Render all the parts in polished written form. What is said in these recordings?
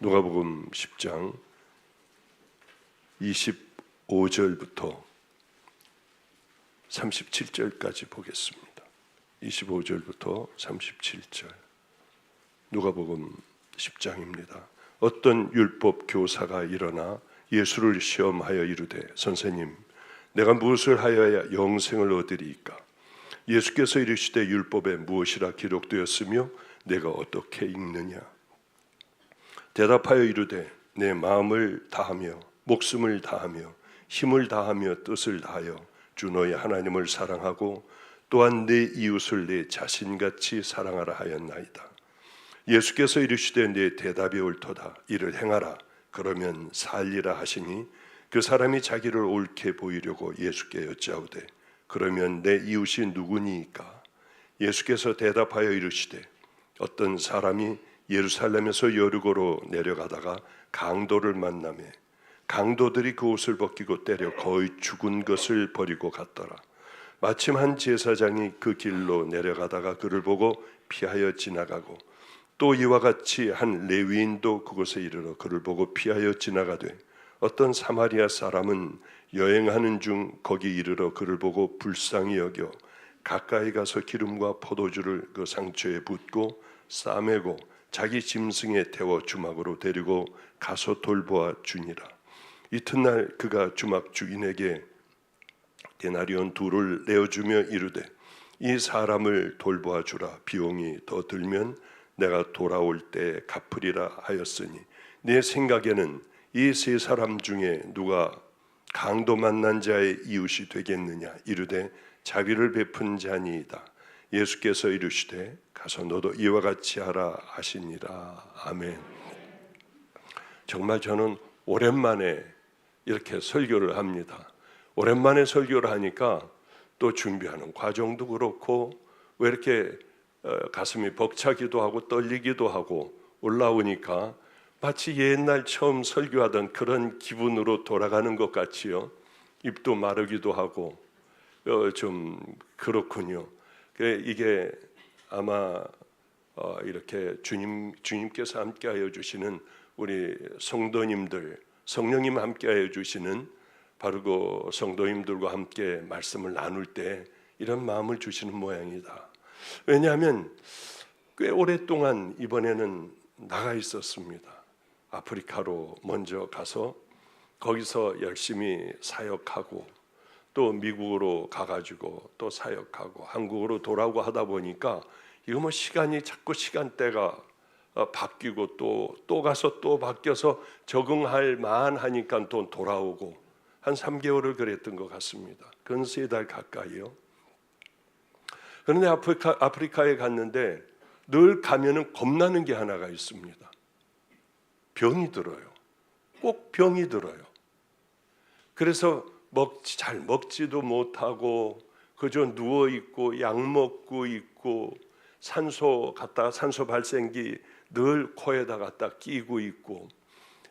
누가복음 10장 25절부터 37절까지 보겠습니다. 25절부터 37절 누가복음 10장입니다. 어떤 율법 교사가 일어나 예수를 시험하여 이르되 선생님, 내가 무엇을 하여야 영생을 얻으리이까? 예수께서 이르시되 율법에 무엇이라 기록되었으며 내가 어떻게 읽느냐? 대답하여 이르되 내 마음을 다하며 목숨을 다하며 힘을 다하며 뜻을 다하여 주 너의 하나님을 사랑하고 또한 내 이웃을 내 자신같이 사랑하라 하였나이다. 예수께서 이르시되 내 대답이 옳도다. 이를 행하라. 그러면 살리라 하시니 그 사람이 자기를 옳게 보이려고 예수께 여짜오되 그러면 내 이웃이 누구니이까? 예수께서 대답하여 이르시되 어떤 사람이 예루살렘에서 여리고로 내려가다가 강도를 만나매 강도들이 그 옷을 벗기고 때려 거의 죽은 것을 버리고 갔더라. 마침 한 제사장이 그 길로 내려가다가 그를 보고 피하여 지나가고 또 이와 같이 한 레위인도 그곳에 이르러 그를 보고 피하여 지나가되 어떤 사마리아 사람은 여행하는 중 거기 이르러 그를 보고 불쌍히 여겨 가까이 가서 기름과 포도주를 그 상처에 붓고 싸매고 자기 짐승에 태워 주막으로 데리고 가서 돌보아 주니라. 이튿날 그가 주막 주인에게 데나리온 2를 내어주며 이르되 이 사람을 돌보아 주라. 비용이 더 들면 내가 돌아올 때 갚으리라 하였으니 내 생각에는 이 세 사람 중에 누가 강도 만난 자의 이웃이 되겠느냐? 이르되 자비를 베푼 자니이다. 예수께서 이르시되 가서 너도 이와 같이 하라 하시니라. 아멘. 정말 저는 오랜만에 이렇게 설교를 합니다. 오랜만에 설교를 하니까 또 준비하는 과정도 그렇고 왜 이렇게 가슴이 벅차기도 하고 떨리기도 하고 올라오니까 마치 옛날 처음 설교하던 그런 기분으로 돌아가는 것 같이요. 입도 마르기도 하고 좀 그렇군요. 이게 아마 이렇게 주님께서 함께하여 주시는 우리 성도님들, 성령님 함께하여 주시는 바로 그 성도님들과 함께 말씀을 나눌 때 이런 마음을 주시는 모양이다. 왜냐하면 꽤 오랫동안 이번에는 나가 있었습니다. 아프리카로 먼저 가서 거기서 열심히 사역하고 또 미국으로 가가지고 또 사역하고 한국으로 돌아오고 하다 보니까 이거 뭐 시간이 자꾸 시간대가 바뀌고 또 가서 또 바뀌어서 적응할 만하니까 또 돌아오고 한 3개월을 그랬던 것 같습니다. 근 3달 가까이요. 그런데 아프리카에 갔는데 늘 가면은 겁나는 게 하나가 있습니다. 병이 들어요. 꼭 병이 들어요. 그래서 잘 먹지도 못하고 그저 누워 있고 약 먹고 있고 산소 발생기 늘 코에다 갖다 끼고 있고.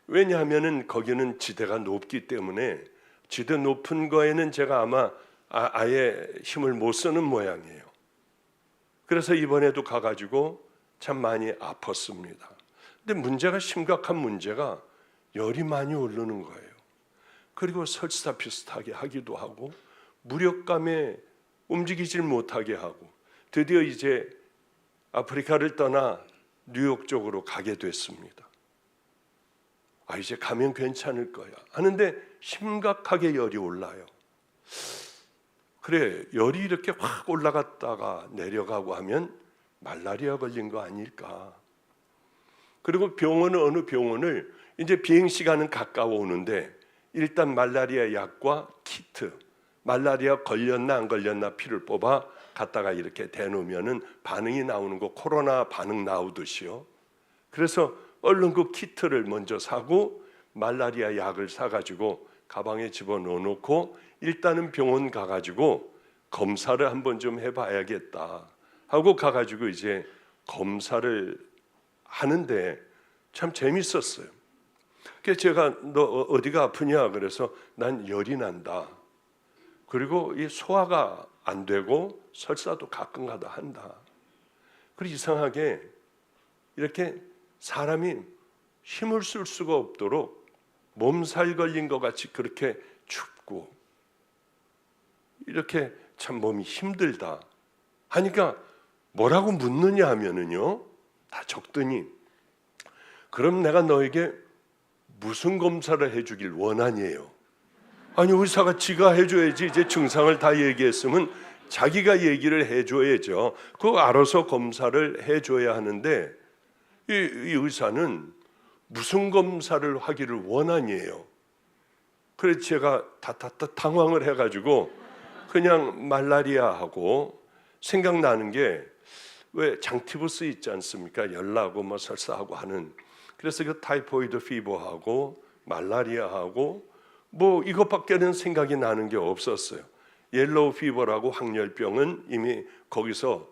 왜냐하면은 거기는 지대가 높기 때문에 지대 높은 거에는 제가 아마 아예 힘을 못 쓰는 모양이에요. 그래서 이번에도 가가지고 참 많이 아팠습니다. 근데 문제가 심각한 문제가 열이 많이 오르는 거예요. 그리고 설사 비슷하게 하기도 하고 무력감에 움직이질 못하게 하고 드디어 이제 아프리카를 떠나 뉴욕 쪽으로 가게 됐습니다. 이제 가면 괜찮을 거야 하는데 심각하게 열이 올라요. 그래, 열이 이렇게 확 올라갔다가 내려가고 하면 말라리아 걸린 거 아닐까. 그리고 어느 병원을 이제 비행시간은 가까워 오는데 일단 말라리아 약과 키트, 말라리아 걸렸나 안 걸렸나 피를 뽑아 갖다가 이렇게 대놓으면은 반응이 나오는 거, 코로나 반응 나오듯이요. 그래서 얼른 그 키트를 먼저 사고 말라리아 약을 사가지고 가방에 집어넣어 놓고 일단은 병원 가가지고 검사를 한번 좀 해봐야겠다 하고 가가지고 이제 검사를 하는데 참 재밌었어요. 그래서 제가 너 어디가 아프냐 그래서 난 열이 난다. 그리고 이 소화가 안 되고 설사도 가끔가다 한다. 그리고 이상하게 이렇게 사람이 힘을 쓸 수가 없도록 몸살 걸린 것 같이 그렇게 춥고 이렇게 참 몸이 힘들다 하니까 뭐라고 묻느냐 하면은요, 다 적더니 그럼 내가 너에게 무슨 검사를 해주길 원하니에요? 아니 의사가 지가 해줘야지. 이제 증상을 다 얘기했으면 자기가 얘기를 해줘야죠. 그거 알아서 검사를 해줘야 하는데 이 의사는 무슨 검사를 하기를 원하니에요. 그래서 제가 당황을 해가지고 그냥 말라리아하고 생각나는 게 왜 장티푸스 있지 않습니까? 열나고 뭐 설사하고 하는. 그래서 그 타이포이드 피버하고 말라리아하고 뭐 이것밖에는 생각이 나는 게 없었어요. 옐로우 피버라고 황열병은 이미 거기서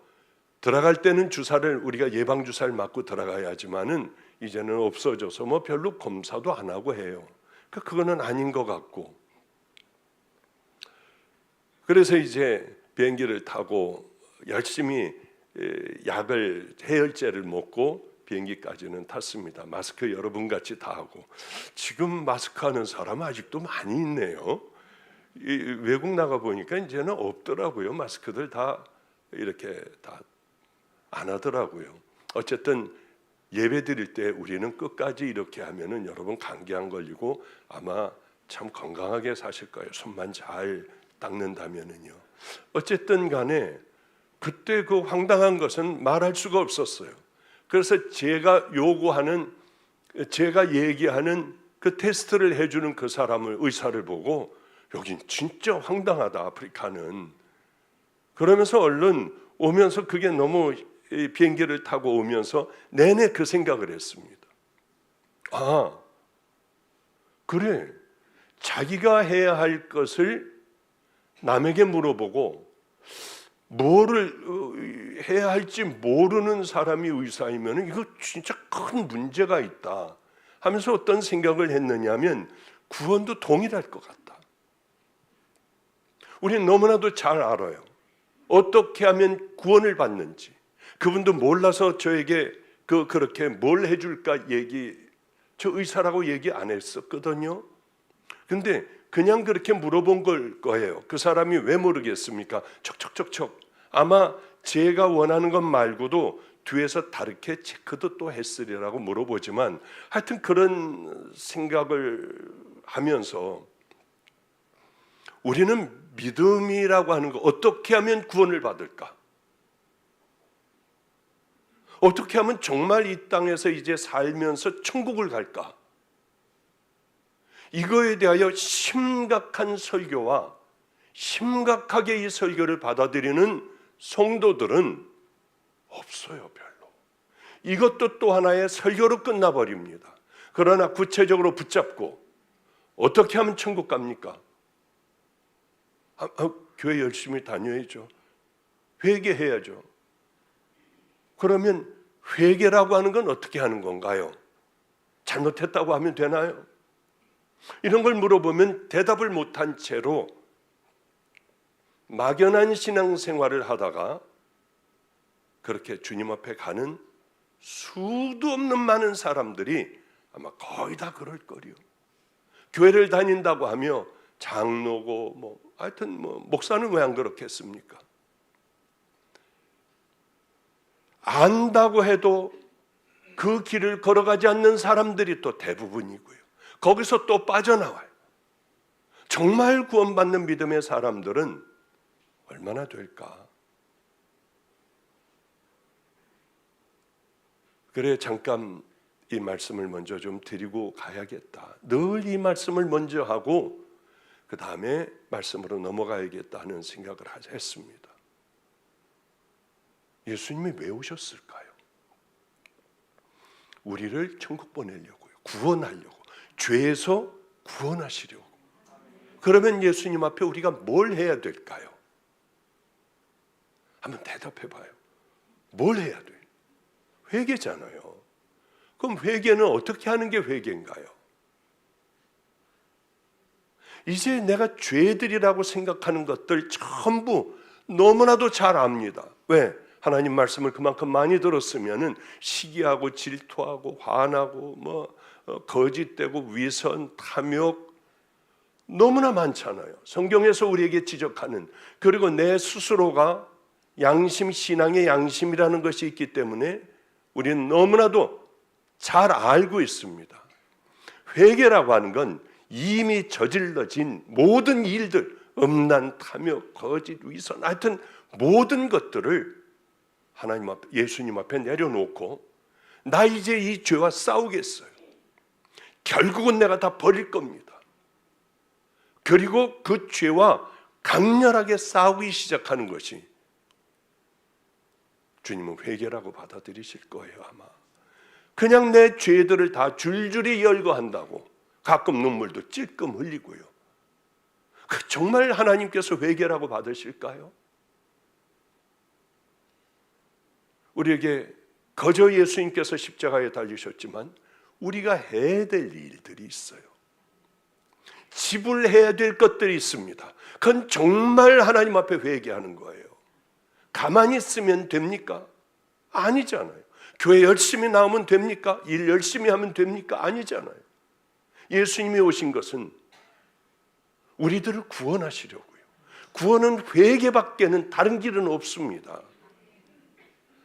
들어갈 때는 주사를 우리가 예방 주사를 맞고 들어가야지만은 이제는 없어져서 뭐 별로 검사도 안 하고 해요. 그거는 아닌 것 같고. 그래서 이제 비행기를 타고 열심히 약을 해열제를 먹고 비행기까지는 탔습니다. 마스크 여러분 같이 다 하고. 지금 마스크 하는 사람 아직도 많이 있네요. 외국 나가 보니까 이제는 없더라고요. 마스크들 다 이렇게 다 안 하더라고요. 어쨌든 예배 드릴 때 우리는 끝까지 이렇게 하면은 여러분 감기 안 걸리고 아마 참 건강하게 사실 거예요. 손만 잘 닦는다면은요. 어쨌든 간에 그때 그 황당한 것은 말할 수가 없었어요. 그래서 제가 얘기하는 그 테스트를 해주는 그 사람을, 의사를 보고 여긴 진짜 황당하다, 아프리카는. 그러면서 얼른 오면서 그게 너무 비행기를 타고 오면서 내내 그 생각을 했습니다. 아, 그래. 자기가 해야 할 것을 남에게 물어보고 뭐를 해야 할지 모르는 사람이 의사이면 이거 진짜 큰 문제가 있다 하면서 어떤 생각을 했느냐면 구원도 동일할 것 같다. 우리는 너무나도 잘 알아요. 어떻게 하면 구원을 받는지. 그분도 몰라서 저에게 그렇게 뭘 해줄까 저 의사라고 얘기 안 했었거든요. 근데 그냥 그렇게 물어본 걸 거예요. 그 사람이 왜 모르겠습니까? 척척척척. 아마 제가 원하는 것 말고도 뒤에서 다르게 체크도 또 했으리라고 물어보지만 하여튼 그런 생각을 하면서 우리는 믿음이라고 하는 거 어떻게 하면 구원을 받을까? 어떻게 하면 정말 이 땅에서 이제 살면서 천국을 갈까? 이거에 대하여 심각한 설교와 심각하게 이 설교를 받아들이는 성도들은 없어요, 별로. 이것도 또 하나의 설교로 끝나버립니다. 그러나 구체적으로 붙잡고 어떻게 하면 천국 갑니까? 교회 열심히 다녀야죠. 회개해야죠. 그러면 회개라고 하는 건 어떻게 하는 건가요? 잘못했다고 하면 되나요? 이런 걸 물어보면 대답을 못한 채로 막연한 신앙생활을 하다가 그렇게 주님 앞에 가는 수도 없는 많은 사람들이 아마 거의 다 그럴 거리요. 교회를 다닌다고 하며 장로고 하여튼 목사는 왜 안 그렇겠습니까? 안다고 해도 그 길을 걸어가지 않는 사람들이 또 대부분이고요. 거기서 또 빠져나와요. 정말 구원받는 믿음의 사람들은 얼마나 될까? 그래 잠깐 이 말씀을 먼저 좀 드리고 가야겠다. 늘 이 말씀을 먼저 하고 그 다음에 말씀으로 넘어가야겠다 하는 생각을 했습니다. 예수님이 왜 오셨을까요? 우리를 천국 보내려고요. 구원하려고. 죄에서 구원하시려고. 그러면 예수님 앞에 우리가 뭘 해야 될까요? 한번 대답해 봐요. 뭘 해야 돼요? 회개잖아요. 그럼 회개는 어떻게 하는 게 회개인가요? 이제 내가 죄들이라고 생각하는 것들 전부 너무나도 잘 압니다. 왜? 하나님 말씀을 그만큼 많이 들었으면은 시기하고 질투하고 화나고 거짓되고 위선, 탐욕 너무나 많잖아요. 성경에서 우리에게 지적하는, 그리고 내 스스로가 양심, 신앙의 양심이라는 것이 있기 때문에 우리는 너무나도 잘 알고 있습니다. 회개라고 하는 건 이미 저질러진 모든 일들, 음란, 탐욕, 거짓, 위선, 하여튼 모든 것들을 하나님 앞에, 예수님 앞에 내려놓고 나 이제 이 죄와 싸우겠어요. 결국은 내가 다 버릴 겁니다. 그리고 그 죄와 강렬하게 싸우기 시작하는 것이 주님은 회개라고 받아들이실 거예요. 아마 그냥 내 죄들을 다 줄줄이 열거한다고 가끔 눈물도 찔끔 흘리고요. 정말 하나님께서 회개라고 받으실까요? 우리에게 거저 예수님께서 십자가에 달리셨지만 우리가 해야 될 일들이 있어요. 지불해야 될 것들이 있습니다. 그건 정말 하나님 앞에 회개하는 거예요. 가만히 있으면 됩니까? 아니잖아요. 교회 열심히 나오면 됩니까? 일 열심히 하면 됩니까? 아니잖아요. 예수님이 오신 것은 우리들을 구원하시려고요. 구원은 회개밖에는 다른 길은 없습니다.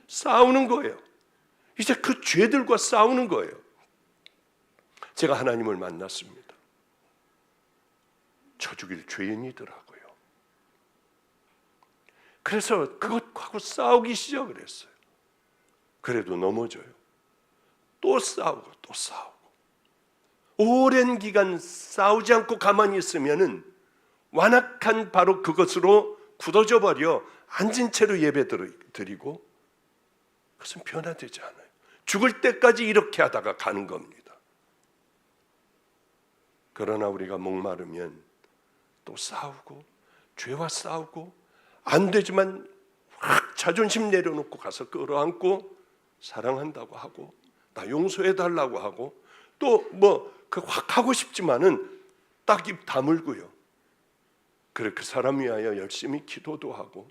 싸우는 거예요. 이제 그 죄들과 싸우는 거예요. 제가 하나님을 만났습니다. 저 죽일 죄인이더라고요. 그래서 그것하고 싸우기 시작을 했어요. 그래도 넘어져요. 또 싸우고 또 싸우고. 오랜 기간 싸우지 않고 가만히 있으면은 완악한 바로 그것으로 굳어져 버려 앉은 채로 예배 드리고, 그것은 변화되지 않아요. 죽을 때까지 이렇게 하다가 가는 겁니다. 그러나 우리가 목마르면 또 싸우고 죄와 싸우고, 안 되지만 확 자존심 내려놓고 가서 끌어안고 사랑한다고 하고 나 용서해 달라고 하고, 또 확 하고 싶지만은 딱 입 다물고요. 그래 그 사람 위하여 열심히 기도도 하고,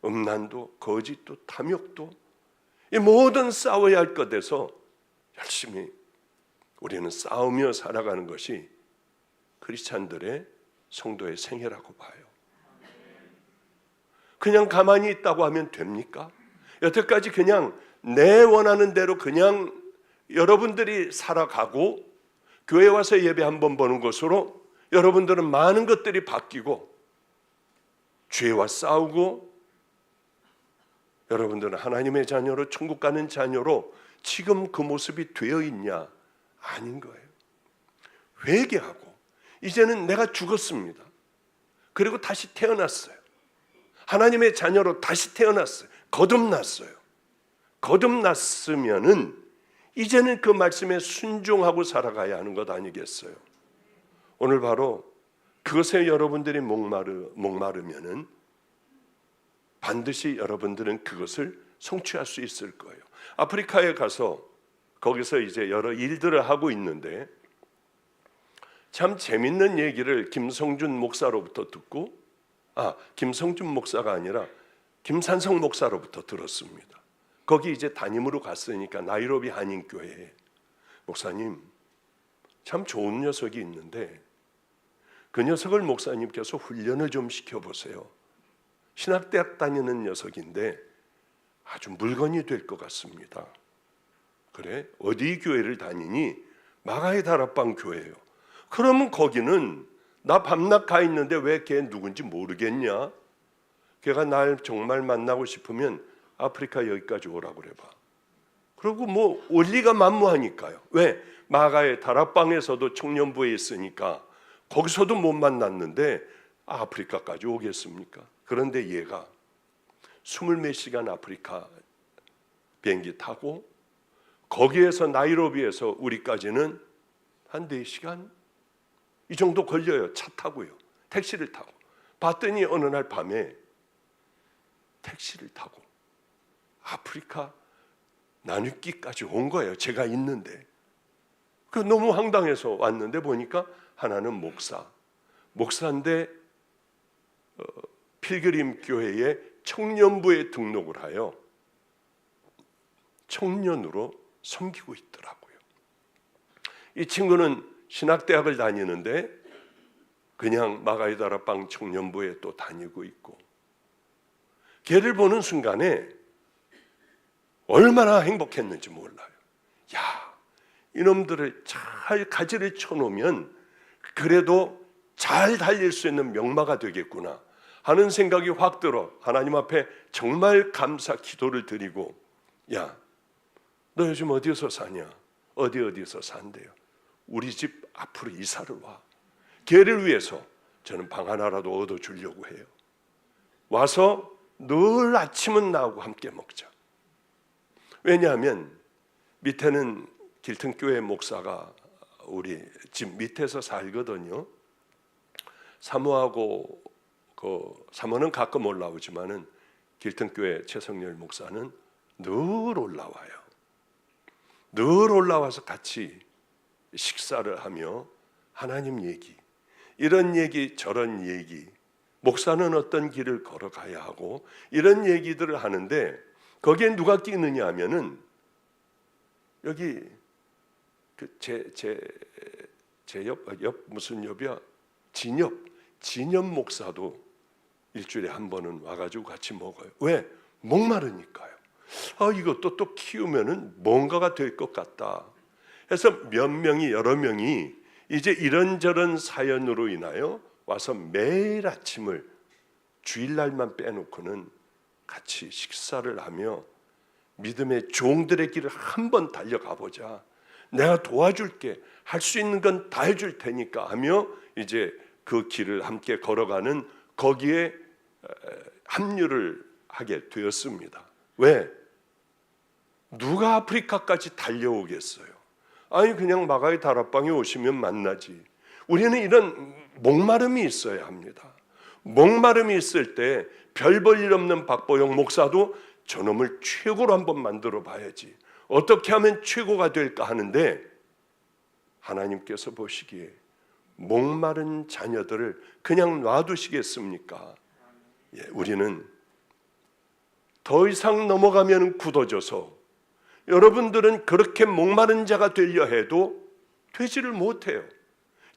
음란도 거짓도 탐욕도 이 모든 싸워야 할 것에서 열심히 우리는 싸우며 살아가는 것이 크리스찬들의 성도의 생애라고 봐요. 그냥 가만히 있다고 하면 됩니까? 여태까지 그냥 내 원하는 대로 그냥 여러분들이 살아가고 교회 와서 예배 한번 보는 것으로 여러분들은 많은 것들이 바뀌고 죄와 싸우고 여러분들은 하나님의 자녀로 천국 가는 자녀로 지금 그 모습이 되어 있냐? 아닌 거예요. 회개하고 이제는 내가 죽었습니다. 그리고 다시 태어났어요. 하나님의 자녀로 다시 태어났어요. 거듭났어요. 거듭났으면은 이제는 그 말씀에 순종하고 살아가야 하는 것 아니겠어요? 오늘 바로 그것에 여러분들이 목마르면은 반드시 여러분들은 그것을 성취할 수 있을 거예요. 아프리카에 가서 거기서 이제 여러 일들을 하고 있는데 참 재밌는 얘기를 김성준 목사로부터 듣고, 김성준 목사가 아니라 김산성 목사로부터 들었습니다. 거기 이제 담임으로 갔으니까 나이로비 한인교회에, 목사님 참 좋은 녀석이 있는데 그 녀석을 목사님께서 훈련을 좀 시켜보세요. 신학대학 다니는 녀석인데 아주 물건이 될 것 같습니다. 그래? 어디 교회를 다니니? 마가의 다락방 교회예요. 그러면 거기는 나 밤낮 가 있는데 왜 걔 누군지 모르겠냐? 걔가 날 정말 만나고 싶으면 아프리카 여기까지 오라고 그래 봐. 그리고 원리가 만무하니까요. 왜? 마가의 다락방에서도 청년부에 있으니까 거기서도 못 만났는데 아프리카까지 오겠습니까? 그런데 얘가 20몇 시간 아프리카 비행기 타고 거기에서 나이로비에서 우리까지는 한 4시간 이 정도 걸려요. 차 타고요. 택시를 타고. 봤더니 어느 날 밤에 택시를 타고 아프리카 나누키까지 온 거예요. 제가 있는데. 그 너무 황당해서 왔는데 보니까 하나는 목사인데 필그림 교회의 청년부에 등록을 하여 청년으로 섬기고 있더라고요. 이 친구는 신학대학을 다니는데 그냥 마가이 다락방 청년부에 또 다니고 있고, 걔를 보는 순간에 얼마나 행복했는지 몰라요. 야, 이놈들을 잘 가지를 쳐놓으면 그래도 잘 달릴 수 있는 명마가 되겠구나 하는 생각이 확 들어 하나님 앞에 정말 감사 기도를 드리고, 야, 너 요즘 어디서 사냐? 어디서 산대요? 우리 집 앞으로 이사를 와. 걔를 위해서 저는 방 하나라도 얻어주려고 해요. 와서 늘 아침은 나하고 함께 먹자. 왜냐하면 밑에는 길튼교회 목사가 우리 집 밑에서 살거든요. 사모하고 사모는 가끔 올라오지만은 길튼교회 최성열 목사는 늘 올라와요. 늘 올라와서 같이 식사를 하며 하나님 얘기, 이런 얘기 저런 얘기, 목사는 어떤 길을 걸어가야 하고 이런 얘기들을 하는데, 거기에 누가 끼느냐 하면은 여기 옆 무슨 옆이야? 진엽 목사도 일주일에 한 번은 와가지고 같이 먹어요. 왜? 목마르니까요. 이것도 또 키우면은 뭔가가 될 것 같다 해서 여러 명이 이제 이런저런 사연으로 인하여 와서 매일 아침을 주일날만 빼놓고는 같이 식사를 하며 믿음의 종들의 길을 한번 달려가 보자. 내가 도와줄게. 할 수 있는 건 다 해줄 테니까 하며 이제 그 길을 함께 걸어가는, 거기에 합류를 하게 되었습니다. 왜? 누가 아프리카까지 달려오겠어요? 아니 그냥 마가의 다락방에 오시면 만나지. 우리는 이런 목마름이 있어야 합니다. 목마름이 있을 때 별 볼 일 없는 박보영 목사도 저놈을 최고로 한번 만들어 봐야지, 어떻게 하면 최고가 될까 하는데, 하나님께서 보시기에 목마른 자녀들을 그냥 놔두시겠습니까? 우리는 더 이상 넘어가면 굳어져서 여러분들은 그렇게 목마른 자가 되려 해도 되지를 못해요.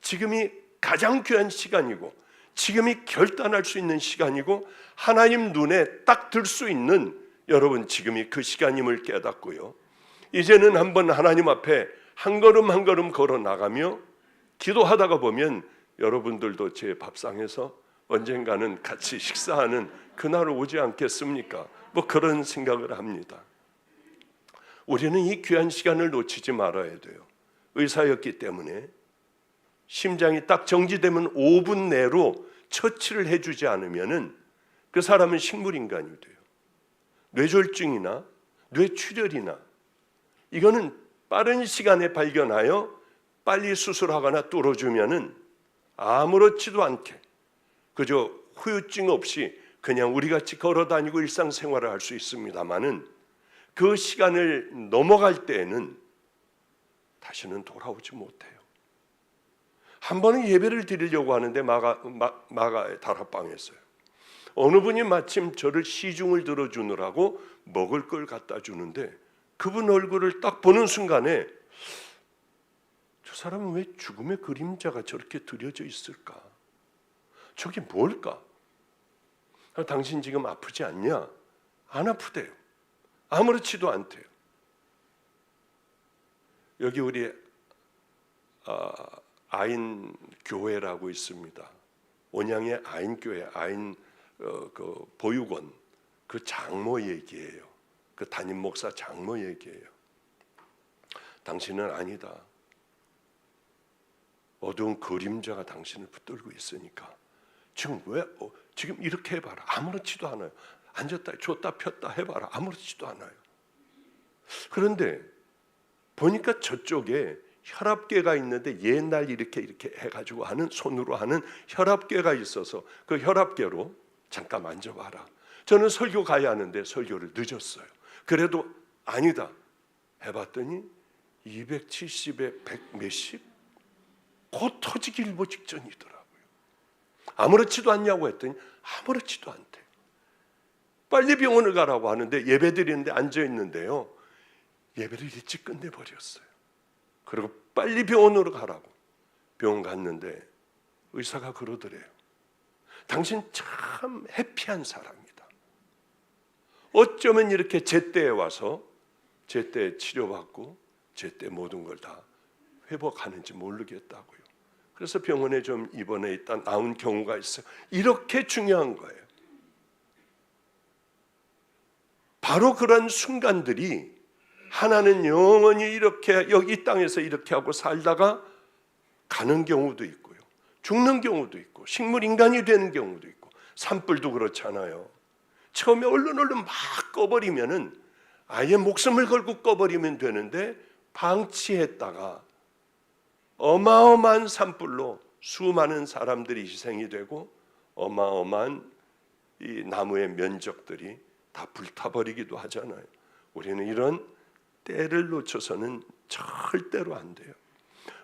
지금이 가장 귀한 시간이고, 지금이 결단할 수 있는 시간이고, 하나님 눈에 딱 들 수 있는, 여러분 지금이 그 시간임을 깨닫고요, 이제는 한번 하나님 앞에 한 걸음 한 걸음 걸어 나가며 기도하다가 보면 여러분들도 제 밥상에서 언젠가는 같이 식사하는 그날 오지 않겠습니까? 뭐 그런 생각을 합니다. 우리는 이 귀한 시간을 놓치지 말아야 돼요. 의사였기 때문에 심장이 딱 정지되면 5분 내로 처치를 해주지 않으면은 그 사람은 식물인간이 돼요. 뇌졸중이나 뇌출혈이나, 이거는 빠른 시간에 발견하여 빨리 수술하거나 뚫어주면은 아무렇지도 않게 그저 후유증 없이 그냥 우리같이 걸어다니고 일상생활을 할 수 있습니다마는, 그 시간을 넘어갈 때에는 다시는 돌아오지 못해요. 한 번은 예배를 드리려고 하는데 마가의 다락방에서요, 어느 분이 마침 저를 시중을 들어주느라고 먹을 걸 갖다 주는데, 그분 얼굴을 딱 보는 순간에 저 사람은 왜 죽음의 그림자가 저렇게 드려져 있을까? 저게 뭘까? 당신 지금 아프지 않냐? 안 아프대요. 아무렇지도 않대요. 여기 우리 아인 교회라고 있습니다. 온양의 아인 교회, 아인 그 보육원, 그 장모 얘기예요. 그 담임 목사 장모 얘기예요. 당신은 아니다. 어두운 그림자가 당신을 붙들고 있으니까 지금 지금 이렇게 해봐라. 아무렇지도 않아요. 앉았다 줬다 폈다 해봐라. 아무렇지도 않아요. 그런데 보니까 저쪽에 혈압계가 있는데 옛날 이렇게 해가지고 하는, 손으로 하는 혈압계가 있어서 그 혈압계로 잠깐 만져봐라. 저는 설교 가야 하는데 설교를 늦었어요. 그래도 아니다 해봤더니 270에 100 몇십? 곧 터지기 일보 직전이더라고요. 아무렇지도 않냐고 했더니 아무렇지도 않대. 빨리 병원을 가라고 하는데 예배 드리는데 앉아 있는데요, 예배를 일찍 끝내버렸어요. 그리고 빨리 병원으로 가라고. 병원 갔는데 의사가 그러더래요. 당신 참 해피한 사람이다. 어쩌면 이렇게 제때에 와서 제때 치료받고 제때 모든 걸 다 회복하는지 모르겠다고요. 그래서 병원에 좀 입원해 있다 나온 경우가 있어요. 이렇게 중요한 거예요. 바로 그런 순간들이 하나는 영원히 이렇게 여기 땅에서 이렇게 하고 살다가 가는 경우도 있고요. 죽는 경우도 있고 식물 인간이 되는 경우도 있고 산불도 그렇잖아요. 처음에 얼른 막 꺼버리면은 아예 목숨을 걸고 꺼버리면 되는데 방치했다가 어마어마한 산불로 수많은 사람들이 희생이 되고 어마어마한 이 나무의 면적들이 다 불타버리기도 하잖아요. 우리는 이런 때를 놓쳐서는 절대로 안 돼요.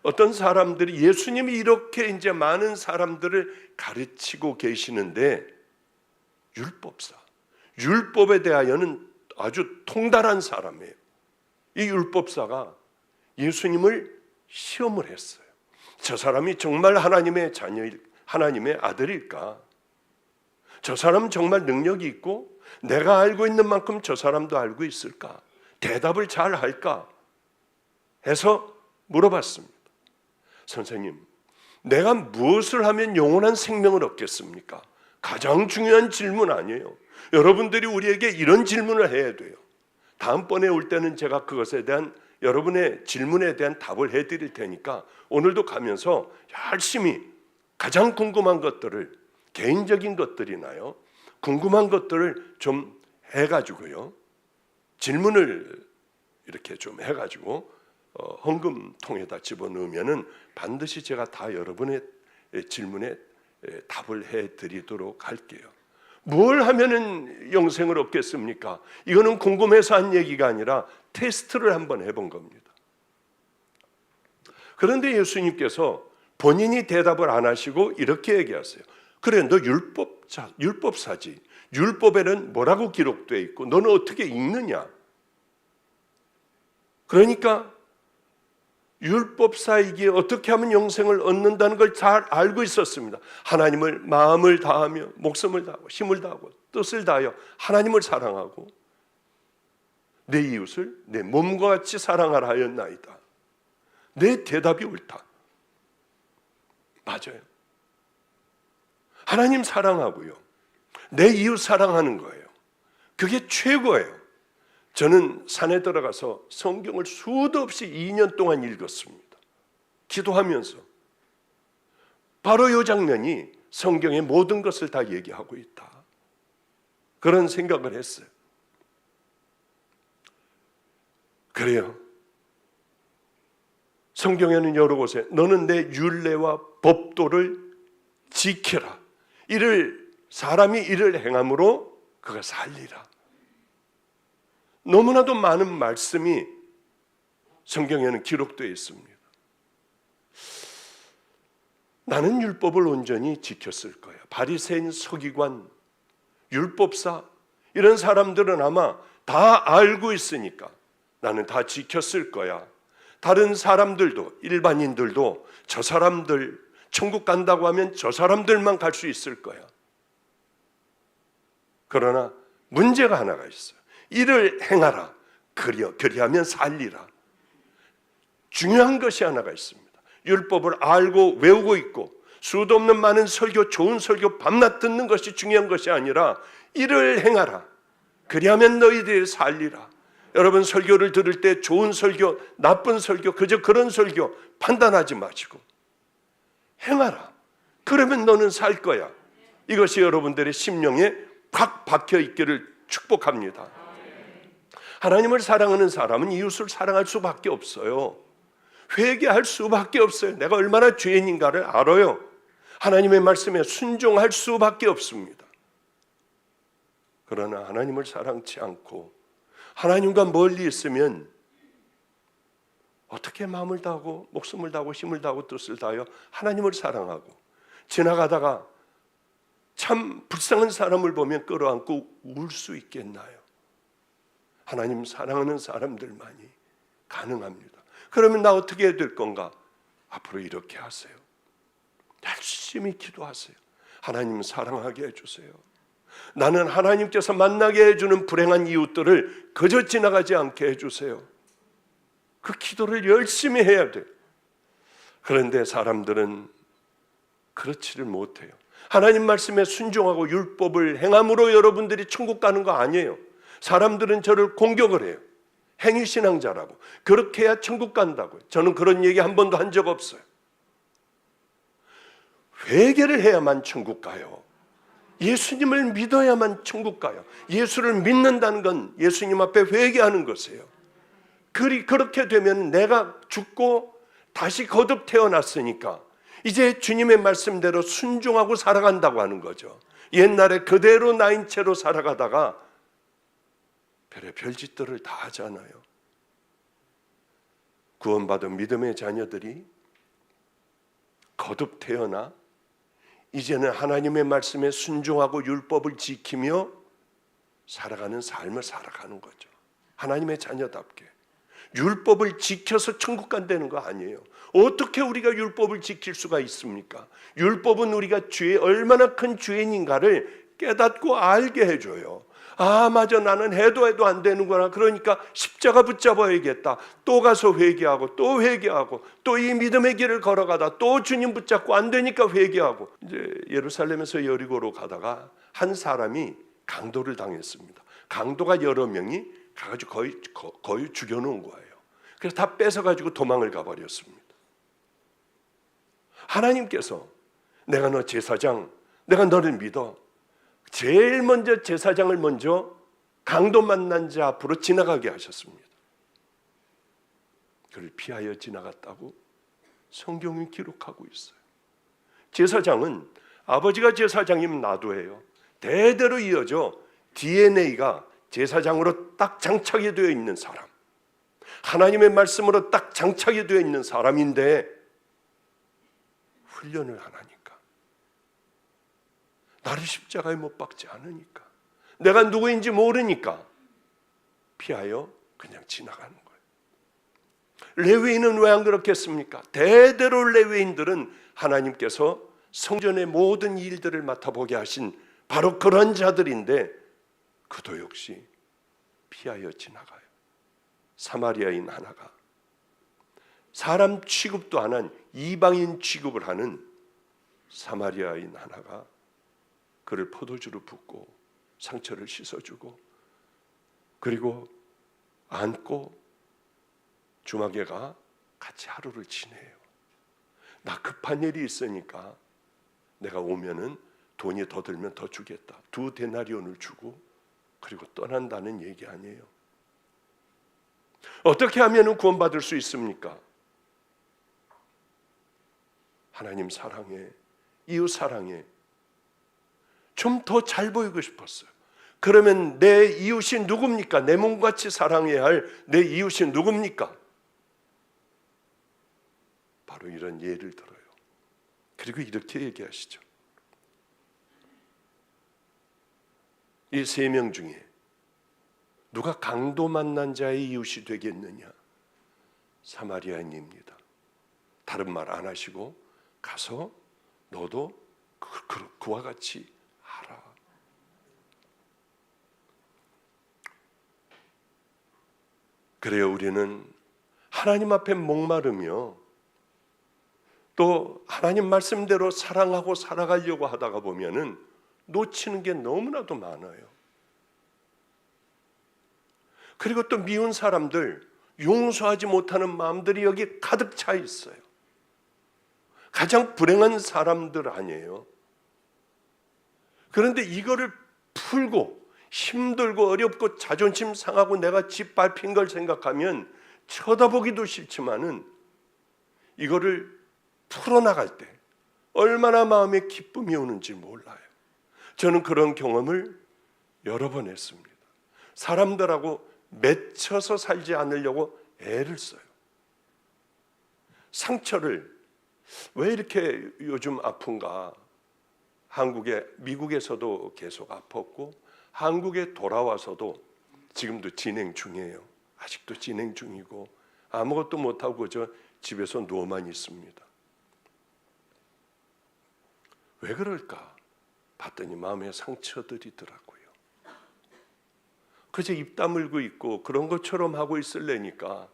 어떤 사람들이 예수님이 이렇게 이제 많은 사람들을 가르치고 계시는데 율법에 대하여는 아주 통달한 사람이에요. 이 율법사가 예수님을 시험을 했어요. 저 사람이 정말 하나님의 자녀일, 하나님의 아들일까? 저 사람 정말 능력이 있고 내가 알고 있는 만큼 저 사람도 알고 있을까? 대답을 잘 할까? 해서 물어봤습니다. 선생님, 내가 무엇을 하면 영원한 생명을 얻겠습니까? 가장 중요한 질문 아니에요. 여러분들이 우리에게 이런 질문을 해야 돼요. 다음번에 올 때는 제가 그것에 대한 여러분의 질문에 대한 답을 해드릴 테니까 오늘도 가면서 열심히 가장 궁금한 것들을, 개인적인 것들이나요, 궁금한 것들을 좀 해가지고요, 질문을 이렇게 좀 해가지고 헌금통에다 집어넣으면은 반드시 제가 다 여러분의 질문에 답을 해드리도록 할게요. 뭘 하면은 영생을 얻겠습니까? 이거는 궁금해서 한 얘기가 아니라 테스트를 한번 해본 겁니다. 그런데 예수님께서 본인이 대답을 안 하시고 이렇게 얘기하세요. 그래, 너 율법사지. 율법에는 뭐라고 기록되어 있고 너는 어떻게 읽느냐? 그러니까 율법사이기에 어떻게 하면 영생을 얻는다는 걸 잘 알고 있었습니다. 하나님을 마음을 다하며 목숨을 다하고 힘을 다하고 뜻을 다하여 하나님을 사랑하고 내 이웃을 내 몸과 같이 사랑하라 하였나이다. 내 대답이 옳다. 맞아요. 하나님 사랑하고요, 내 이웃 사랑하는 거예요. 그게 최고예요. 저는 산에 들어가서 성경을 수도 없이 2년 동안 읽었습니다. 기도하면서. 바로 이 장면이 성경의 모든 것을 다 얘기하고 있다. 그런 생각을 했어요. 그래요. 성경에는 여러 곳에 너는 내 율례와 법도를 지켜라. 사람이 이를 행함으로 그가 살리라. 너무나도 많은 말씀이 성경에는 기록되어 있습니다. 나는 율법을 온전히 지켰을 거야. 바리새인, 서기관, 율법사 이런 사람들은 아마 다 알고 있으니까 나는 다 지켰을 거야. 다른 사람들도, 일반인들도 저 사람들 천국 간다고 하면 저 사람들만 갈 수 있을 거야. 그러나 문제가 하나가 있어요. 이를 행하라. 그리하면 살리라. 중요한 것이 하나가 있습니다. 율법을 알고 외우고 있고 수도 없는 많은 설교, 좋은 설교 밤낮 듣는 것이 중요한 것이 아니라 이를 행하라. 그리하면 너희들이 살리라. 여러분 설교를 들을 때 좋은 설교, 나쁜 설교, 그저 그런 설교 판단하지 마시고 행하라. 그러면 너는 살 거야. 이것이 여러분들의 심령에 팍 박혀 있기를 축복합니다. 하나님을 사랑하는 사람은 이웃을 사랑할 수밖에 없어요. 회개할 수밖에 없어요. 내가 얼마나 죄인인가를 알아요. 하나님의 말씀에 순종할 수밖에 없습니다. 그러나 하나님을 사랑치 않고 하나님과 멀리 있으면 어떻게 마음을 다하고 목숨을 다하고 힘을 다하고 뜻을 다하여 하나님을 사랑하고 지나가다가 참 불쌍한 사람을 보면 끌어안고 울 수 있겠나요? 하나님 사랑하는 사람들만이 가능합니다. 그러면 나 어떻게 해야 될 건가? 앞으로 이렇게 하세요. 열심히 기도하세요. 하나님 사랑하게 해주세요. 나는 하나님께서 만나게 해주는 불행한 이웃들을 그저 지나가지 않게 해주세요. 그 기도를 열심히 해야 돼요. 그런데 사람들은 그렇지를 못해요. 하나님 말씀에 순종하고 율법을 행함으로 여러분들이 천국 가는 거 아니에요. 사람들은 저를 공격을 해요. 행위신앙자라고. 그렇게 해야 천국 간다고요. 저는 그런 얘기 한 번도 한 적 없어요. 회개를 해야만 천국 가요. 예수님을 믿어야만 천국 가요. 예수를 믿는다는 건 예수님 앞에 회개하는 것이에요. 그렇게 되면 내가 죽고 다시 거듭 태어났으니까 이제 주님의 말씀대로 순종하고 살아간다고 하는 거죠. 옛날에 그대로 나인 채로 살아가다가 별의별 짓들을 다 하잖아요. 구원받은 믿음의 자녀들이 거듭 태어나 이제는 하나님의 말씀에 순종하고 율법을 지키며 살아가는 삶을 살아가는 거죠. 하나님의 자녀답게. 율법을 지켜서 천국 간다는 거 아니에요. 어떻게 우리가 율법을 지킬 수가 있습니까? 율법은 우리가 얼마나 큰 죄인인가를 깨닫고 알게 해줘요. 아, 맞아, 나는 해도 안 되는구나. 그러니까 십자가 붙잡아야겠다. 또 가서 회개하고 또 회개하고 또 이 믿음의 길을 걸어가다 또 주님 붙잡고 안 되니까 회개하고. 이제 예루살렘에서 여리고로 가다가 한 사람이 강도를 당했습니다. 강도가 여러 명이 가가지고 거의 죽여놓은 거예요. 그래서 다 뺏어가지고 도망을 가버렸습니다. 하나님께서 내가 너 제사장, 내가 너를 믿어. 제일 먼저 제사장을 먼저 강도 만난 자 앞으로 지나가게 하셨습니다. 그를 피하여 지나갔다고 성경이 기록하고 있어요. 제사장은 아버지가 제사장이면 나도 해요. 대대로 이어져 DNA가 제사장으로 딱 장착이 되어 있는 사람, 하나님의 말씀으로 딱 장착이 되어 있는 사람인데 훈련을 안 하니까, 나를 십자가에 못 박지 않으니까, 내가 누구인지 모르니까 피하여 그냥 지나가는 거예요. 레위인은 왜 안 그렇겠습니까? 대대로 레위인들은 하나님께서 성전의 모든 일들을 맡아보게 하신 바로 그런 자들인데 그도 역시 피하여 지나가요. 사마리아인 하나가 사람 취급도 안 한 이방인 취급을 하는 사마리아인 하나가 그를 포도주로 붓고 상처를 씻어주고 그리고 안고 주막에 가 같이 하루를 지내요. 나 급한 일이 있으니까 내가 오면은 돈이 더 들면 더 주겠다. 2 데나리온을 주고 그리고 떠난다는 얘기 아니에요. 어떻게 하면 구원받을 수 있습니까? 하나님 사랑해, 이웃 사랑해. 좀 더 잘 보이고 싶었어요. 그러면 내 이웃이 누굽니까? 내 몸같이 사랑해야 할 내 이웃이 누굽니까? 바로 이런 예를 들어요. 그리고 이렇게 얘기하시죠. 이 3명 중에 누가 강도 만난 자의 이웃이 되겠느냐? 사마리아인입니다. 다른 말 안 하시고 가서 너도 그와 같이 하라. 그래요, 우리는 하나님 앞에 목마르며 또 하나님 말씀대로 사랑하고 살아가려고 하다가 보면은 놓치는 게 너무나도 많아요. 그리고 또 미운 사람들, 용서하지 못하는 마음들이 여기 가득 차 있어요. 가장 불행한 사람들 아니에요. 그런데 이거를 풀고 힘들고 어렵고 자존심 상하고 내가 짓밟힌 걸 생각하면 쳐다보기도 싫지만은 이거를 풀어나갈 때 얼마나 마음에 기쁨이 오는지 몰라요. 저는 그런 경험을 여러 번 했습니다. 사람들하고 맺혀서 살지 않으려고 애를 써요. 상처를 왜 이렇게 요즘 아픈가? 미국에서도 계속 아팠고 한국에 돌아와서도 지금도 진행 중이에요. 아직도 진행 중이고 아무것도 못하고 저 집에서 누워만 있습니다. 왜 그럴까? 봤더니 마음에 상처들이더라고요. 그저 입 다물고 있고 그런 것처럼 하고 있으려니까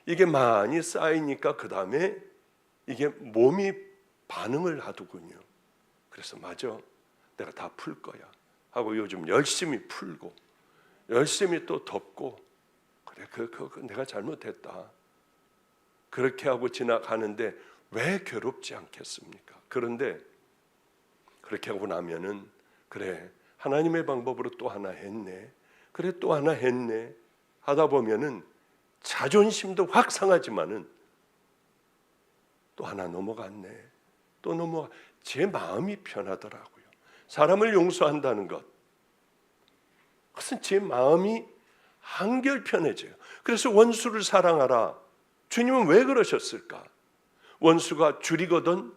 이게 많이 쌓이니까 그 다음에 이게 몸이 반응을 하더군요. 그래서 맞아, 내가 다 풀 거야 하고 요즘 열심히 풀고 열심히 또 덮고, 그래 내가 잘못했다 그렇게 하고 지나가는데 왜 괴롭지 않겠습니까? 그런데 그렇게 하고 나면은 그래, 하나님의 방법으로 또 하나 했네, 그래 또 하나 했네 하다 보면은 자존심도 확 상하지만은 또 하나 넘어갔네, 또 넘어가. 제 마음이 편하더라고요. 사람을 용서한다는 것, 그것은 제 마음이 한결 편해져요. 그래서 원수를 사랑하라. 주님은 왜 그러셨을까? 원수가 줄이거든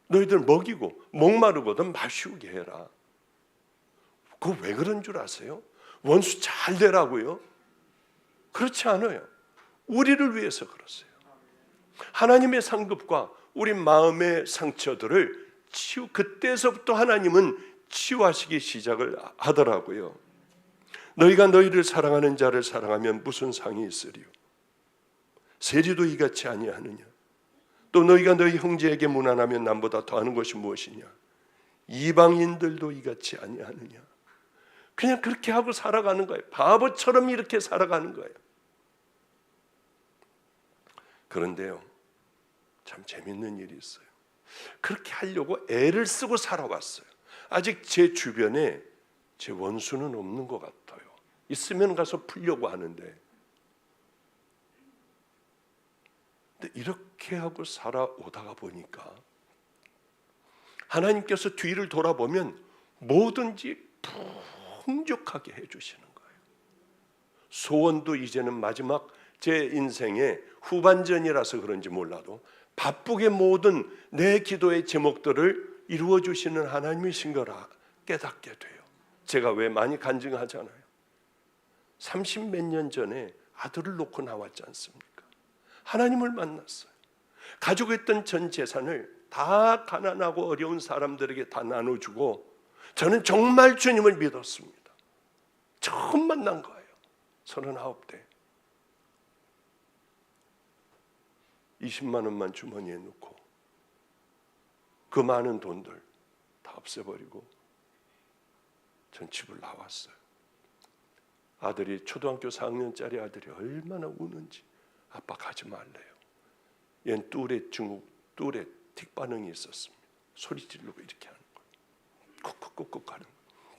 너희들 먹이고 목마르거든 마시게 해라. 그거 왜 그런 줄 아세요? 원수 잘 되라고요? 그렇지 않아요. 우리를 위해서 그러세요. 하나님의 상급과 우리 마음의 상처들을 그때서부터 하나님은 치유하시기 시작을 하더라고요. 너희가 너희를 사랑하는 자를 사랑하면 무슨 상이 있으리요? 세리도 이같이 아니하느냐? 또 너희가 너희 형제에게 무난하면 남보다 더하는 것이 무엇이냐? 이방인들도 이같이 아니하느냐? 그냥 그렇게 하고 살아가는 거예요. 바보처럼 이렇게 살아가는 거예요. 그런데요, 참 재밌는 일이 있어요. 그렇게 하려고 애를 쓰고 살아왔어요. 아직 제 주변에 제 원수는 없는 것 같아요. 있으면 가서 풀려고 하는데, 근데 이렇게 하고 살아오다가 보니까 하나님께서 뒤를 돌아보면 뭐든지 풍족하게 해주시는 거예요. 소원도 이제는 마지막 제 인생의 후반전이라서 그런지 몰라도 바쁘게 모든 내 기도의 제목들을 이루어주시는 하나님이신 거라 깨닫게 돼요. 제가 왜 많이 간증하잖아요. 30몇 년 전에 아들을 놓고 나왔지 않습니까? 하나님을 만났어요. 가지고 있던 전 재산을 다 가난하고 어려운 사람들에게 다 나눠주고, 저는 정말 주님을 믿었습니다. 처음 만난 거예요. 39대 20만 원만 주머니에 넣고 그 많은 돈들 다 없애버리고 전 집을 나왔어요. 아들이 초등학교 4학년짜리 아들이 얼마나 우는지, 아빠 가지 말래요. 얜 뚜레 틱 반응이 있었습니다. 소리 지르고 이렇게 하는 거예요. 쿡쿡쿡쿡 하는 거예요.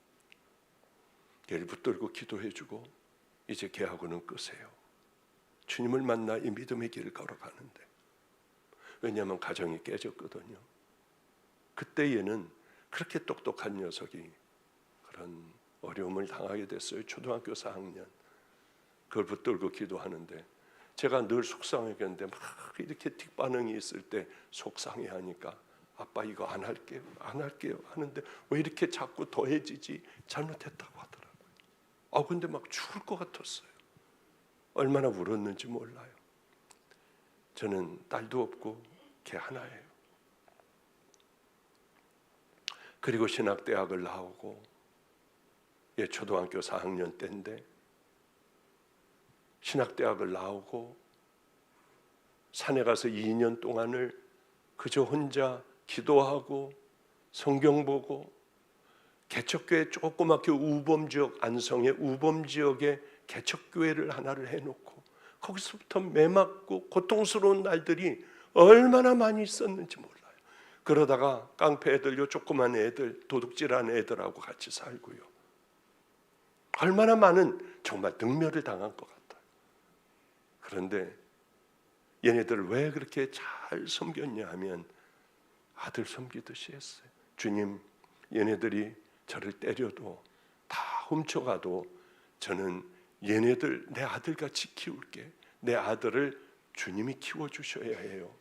걔를 붙들고 기도해주고 이제 걔하고는 끄세요. 주님을 만나 이 믿음의 길을 걸어가는데, 왜냐하면 가정이 깨졌거든요. 그때 얘는 그렇게 똑똑한 녀석이 그런 어려움을 당하게 됐어요. 초등학교 4학년. 그걸 붙들고 기도하는데 제가 늘 속상했는데 막 이렇게 틱 반응이 있을 때 속상해하니까 아빠 이거 안 할게요 하는데 왜 이렇게 자꾸 더해지지? 잘못했다고 하더라고요. 근데 막 죽을 것 같았어요. 얼마나 울었는지 몰라요. 저는 딸도 없고 걔 하나예요. 그리고 신학대학을 나오고, 얘 초등학교 4학년 때인데 신학대학을 나오고 산에 가서 2년 동안을 그저 혼자 기도하고 성경 보고, 개척교회 조그맣게 우범지역, 안성의 우범지역에 개척교회를 하나를 해놓고 거기서부터 매맞고 고통스러운 날들이 얼마나 많이 있었는지 몰라요. 그러다가 깡패 애들, 요 조그만 애들, 도둑질하는 애들하고 같이 살고요. 얼마나 많은 정말 능멸을 당한 것 같아요. 그런데 얘네들을 왜 그렇게 잘 섬겼냐 하면 아들 섬기듯이 했어요. 주님, 얘네들이 저를 때려도 다 훔쳐가도 저는 얘네들 내 아들같이 키울게. 내 아들을 주님이 키워주셔야 해요.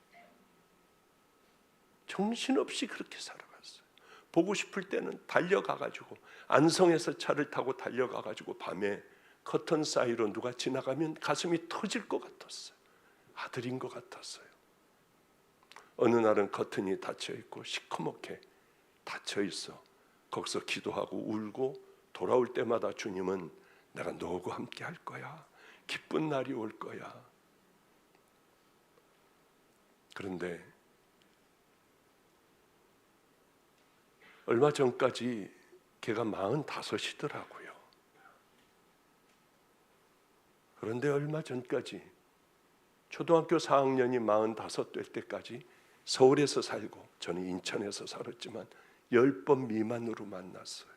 정신없이 그렇게 살아갔어요. 보고 싶을 때는 달려가가지고 안성에서 차를 타고 달려가가지고 밤에 커튼 사이로 누가 지나가면 가슴이 터질 것 같았어요. 아들인 것 같았어요. 어느 날은 커튼이 닫혀있고 시커멓게 닫혀있어. 거기서 기도하고 울고 돌아올 때마다 주님은 내가 너하고 함께 할 거야. 기쁜 날이 올 거야. 그런데 얼마 전까지 걔가 45이더라고요. 그런데 얼마 전까지 초등학교 4학년이 45 될 때까지 서울에서 살고 저는 인천에서 살았지만 10번 미만으로 만났어요.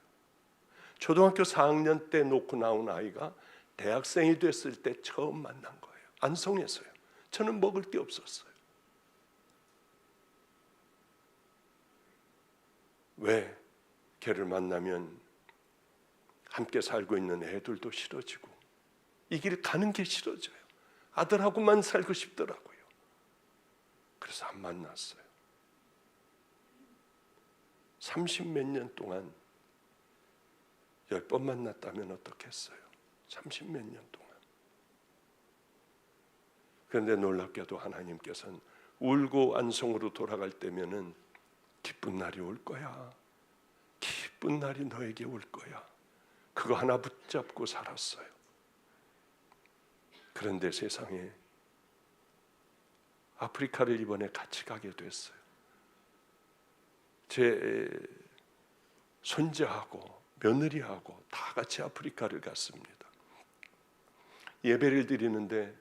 초등학교 4학년 때 놓고 나온 아이가 대학생이 됐을 때 처음 만난 거예요. 안성에서요. 저는 먹을 게 없었어요. 왜? 걔를 만나면 함께 살고 있는 애들도 싫어지고 이 길 가는 게 싫어져요. 아들하고만 살고 싶더라고요. 그래서 안 만났어요. 30몇 년 동안 10번 만났다면 어떻겠어요? 30몇 년 동안. 그런데 놀랍게도 하나님께서는 울고 안성으로 돌아갈 때면은 기쁜 날이 올 거야. 기쁜 날이 너에게 올 거야. 그거 하나 붙잡고 살았어요. 그런데 세상에 아프리카를 이번에 같이 가게 됐어요. 제 손자하고 며느리하고 다 같이 아프리카를 갔습니다. 예배를 드리는데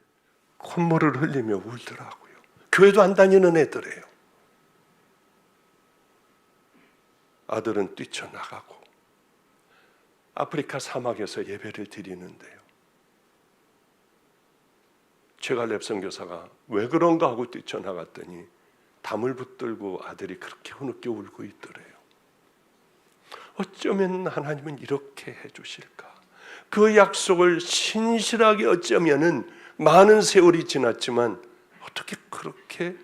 콧물을 흘리며 울더라고요. 교회도 안 다니는 애들이에요. 아들은 뛰쳐나가고 아프리카 사막에서 예배를 드리는데요. 최갈렙 선교사가 왜 그런가 하고 뛰쳐나갔더니 담을 붙들고 아들이 그렇게 흐느껴 울고 있더래요. 어쩌면 하나님은 이렇게 해주실까? 그 약속을 신실하게 어쩌면은 많은 세월이 지났지만 어떻게 그렇게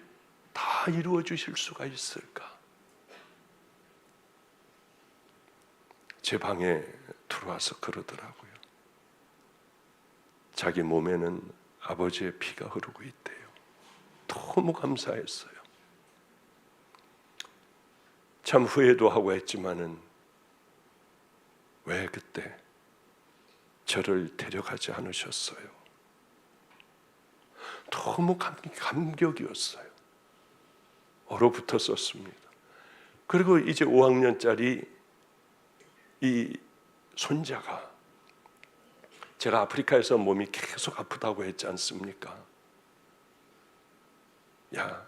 다 이루어 주실 수가 있을까? 제 방에 들어와서 그러더라고요. 자기 몸에는 아버지의 피가 흐르고 있대요. 너무 감사했어요. 참 후회도 하고 했지만은 왜 그때 저를 데려가지 않으셨어요? 너무 감격이었어요. 얼어붙었었습니다. 그리고 이제 5학년짜리 이 손자가 제가 아프리카에서 몸이 계속 아프다고 했지 않습니까? 야,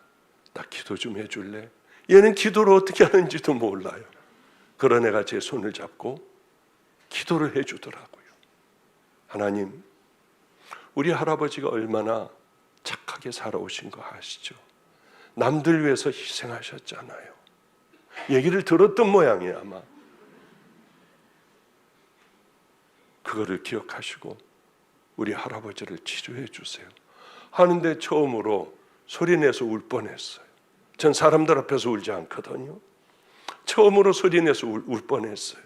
나 기도 좀 해줄래? 얘는 기도를 어떻게 하는지도 몰라요. 그런 애가 제 손을 잡고 기도를 해주더라고요. 하나님, 우리 할아버지가 얼마나 착하게 살아오신 거 아시죠? 남들 위해서 희생하셨잖아요. 얘기를 들었던 모양이에요, 아마. 그거를 기억하시고 우리 할아버지를 치료해 주세요 하는데 처음으로 소리내서 울 뻔했어요. 전 사람들 앞에서 울지 않거든요. 처음으로 소리내서 울 뻔했어요.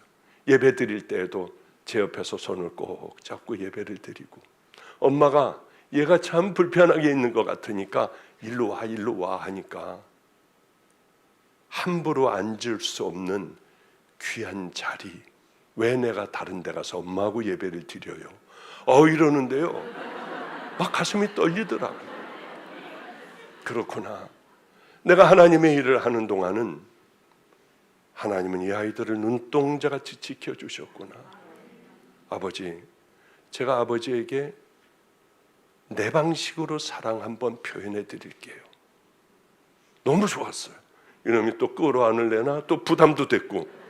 예배 드릴 때에도 제 옆에서 손을 꼭 잡고 예배를 드리고 엄마가 얘가 참 불편하게 있는 것 같으니까 일로 와 하니까 함부로 앉을 수 없는 귀한 자리, 왜 내가 다른 데 가서 엄마하고 예배를 드려요? 이러는데요. 막 가슴이 떨리더라고요. 그렇구나. 내가 하나님의 일을 하는 동안은 하나님은 이 아이들을 눈동자같이 지켜주셨구나. 아버지, 제가 아버지에게 내 방식으로 사랑 한번 표현해 드릴게요. 너무 좋았어요. 이놈이 또 끌어안을래나 또 부담도 됐고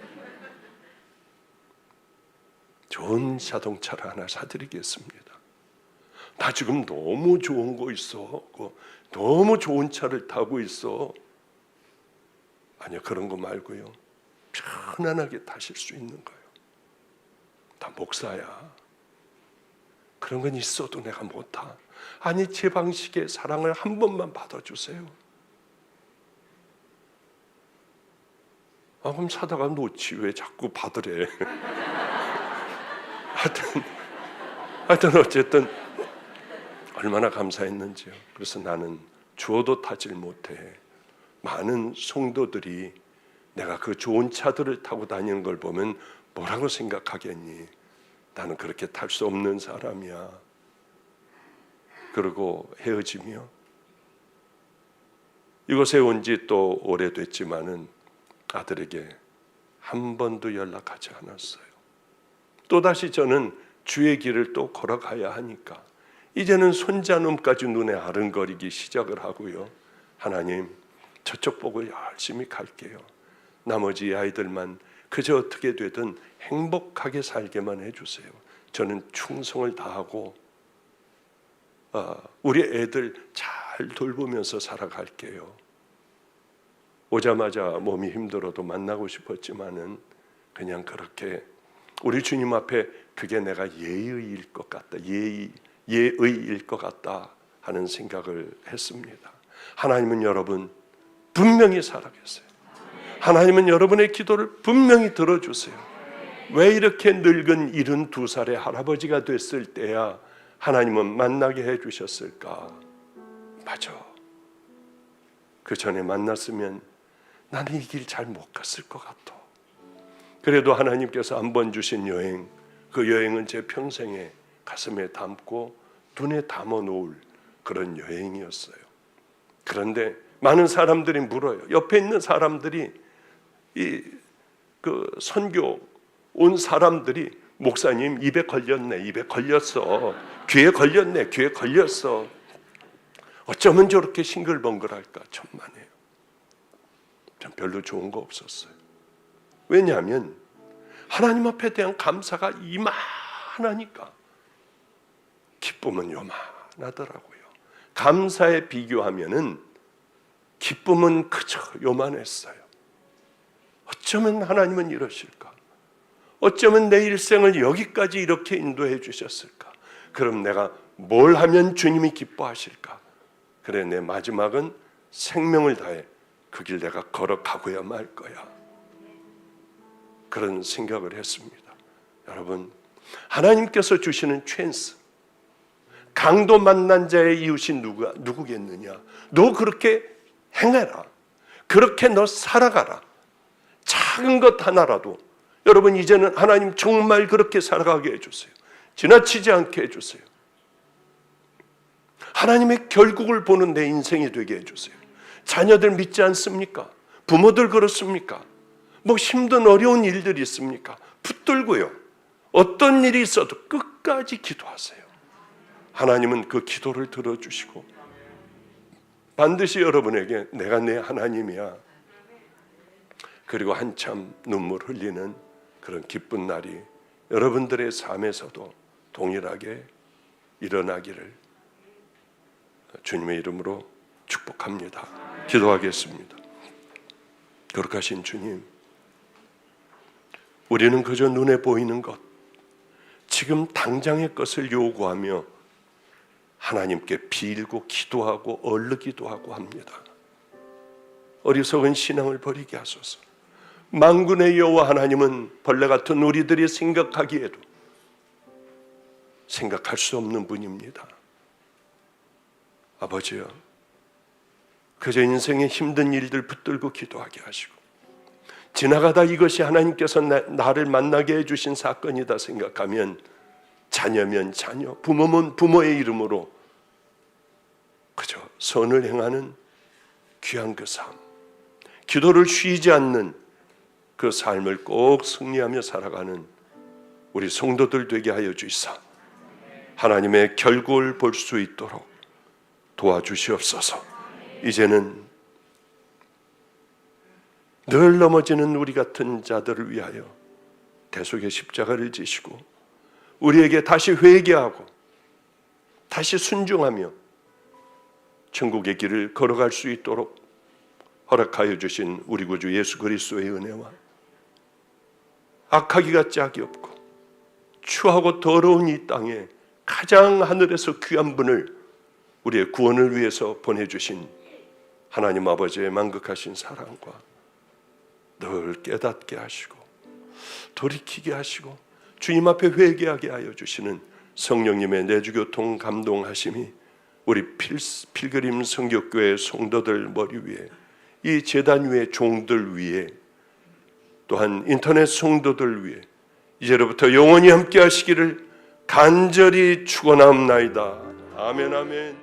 좋은 자동차를 하나 사드리겠습니다. 나 지금 너무 좋은 거 있어. 너무 좋은 차를 타고 있어. 아니요, 그런 거 말고요. 편안하게 타실 수 있는 거예요. 나 목사야. 그런 건 있어도 내가 못 타. 아니, 제 방식의 사랑을 한 번만 받아주세요. 그럼 사다가 놓지 왜 자꾸 받으래. 하여튼 하여튼 어쨌든 얼마나 감사했는지요. 그래서 나는 주어도 타질 못해. 많은 성도들이 내가 그 좋은 차들을 타고 다니는 걸 보면 뭐라고 생각하겠니? 나는 그렇게 탈 수 없는 사람이야. 그러고 헤어지며 이곳에 온 지 또 오래됐지만은 아들에게 한 번도 연락하지 않았어요. 또다시 저는 주의 길을 또 걸어가야 하니까 이제는 손자놈까지 눈에 아른거리기 시작을 하고요. 하나님, 저쪽 보고 열심히 갈게요. 나머지 아이들만 그저 어떻게 되든 행복하게 살게만 해주세요. 저는 충성을 다하고 우리 애들 잘 돌보면서 살아갈게요. 오자마자 몸이 힘들어도 만나고 싶었지만은 그냥 그렇게 우리 주님 앞에 그게 내가 예의일 것 같다, 예의일 것 같다 하는 생각을 했습니다. 하나님은 여러분 분명히 살아계세요. 하나님은 여러분의 기도를 분명히 들어주세요. 왜 이렇게 늙은 72살의 할아버지가 됐을 때야 하나님은 만나게 해주셨을까? 맞아. 그 전에 만났으면 나는 이 길 잘 못 갔을 것 같아. 그래도 하나님께서 한 번 주신 여행, 그 여행은 제 평생에 가슴에 담고 눈에 담아 놓을 그런 여행이었어요. 그런데 많은 사람들이 물어요. 옆에 있는 사람들이 그 선교 온 사람들이 목사님 입에 걸렸네, 입에 걸렸어, 귀에 걸렸네, 귀에 걸렸어. 어쩌면 저렇게 싱글벙글할까 천만에요. 전 별로 좋은 거 없었어요. 왜냐하면 하나님 앞에 대한 감사가 이만하니까 기쁨은 요만하더라고요. 감사에 비교하면은 기쁨은 그저 요만했어요. 어쩌면 하나님은 이러실까? 어쩌면 내 일생을 여기까지 이렇게 인도해 주셨을까? 그럼 내가 뭘 하면 주님이 기뻐하실까? 그래, 내 마지막은 생명을 다해 그 길 내가 걸어가고야 말 거야. 그런 생각을 했습니다. 여러분, 하나님께서 주시는 찬스, 강도 만난 자의 이웃이 누구겠느냐? 너 그렇게 행해라. 그렇게 너 살아가라. 작은 것 하나라도 여러분 이제는 하나님 정말 그렇게 살아가게 해주세요. 지나치지 않게 해주세요. 하나님의 결국을 보는 내 인생이 되게 해주세요. 자녀들 믿지 않습니까? 부모들 그렇습니까? 뭐 힘든 어려운 일들이 있습니까? 붙들고요. 어떤 일이 있어도 끝까지 기도하세요. 하나님은 그 기도를 들어주시고 반드시 여러분에게 내가 내 하나님이야. 그리고 한참 눈물 흘리는 그런 기쁜 날이 여러분들의 삶에서도 동일하게 일어나기를 주님의 이름으로 축복합니다. 기도하겠습니다. 거룩하신 주님, 우리는 그저 눈에 보이는 것, 지금 당장의 것을 요구하며 하나님께 빌고 기도하고 얼르기도 하고 합니다. 어리석은 신앙을 버리게 하소서. 만군의 여호와 하나님은 벌레 같은 우리들이 생각하기에도 생각할 수 없는 분입니다. 아버지여, 그저 인생의 힘든 일들 붙들고 기도하게 하시고 지나가다 이것이 하나님께서 나를 만나게 해주신 사건이다 생각하면 자녀면 자녀, 부모면 부모의 이름으로 그저 선을 행하는 귀한 그 삶, 기도를 쉬지 않는 그 삶을 꼭 승리하며 살아가는 우리 성도들 되게 하여 주시사 하나님의 결국을 볼 수 있도록 도와주시옵소서. 이제는 늘 넘어지는 우리 같은 자들을 위하여 대속의 십자가를 지시고 우리에게 다시 회개하고 다시 순종하며 천국의 길을 걸어갈 수 있도록 허락하여 주신 우리 구주 예수 그리스도의 은혜와 악하기가 짝이 없고 추하고 더러운 이 땅에 가장 하늘에서 귀한 분을 우리의 구원을 위해서 보내주신 하나님 아버지의 만극하신 사랑과 늘 깨닫게 하시고 돌이키게 하시고 주님 앞에 회개하게 하여 주시는 성령님의 내주교통 감동하심이 우리 필그림 성격교회 성도들 머리 위에, 이 제단 위의 종들 위에, 또한 인터넷 성도들 위에 이제로부터 영원히 함께 하시기를 간절히 축원하옵나이다. 아멘, 아멘.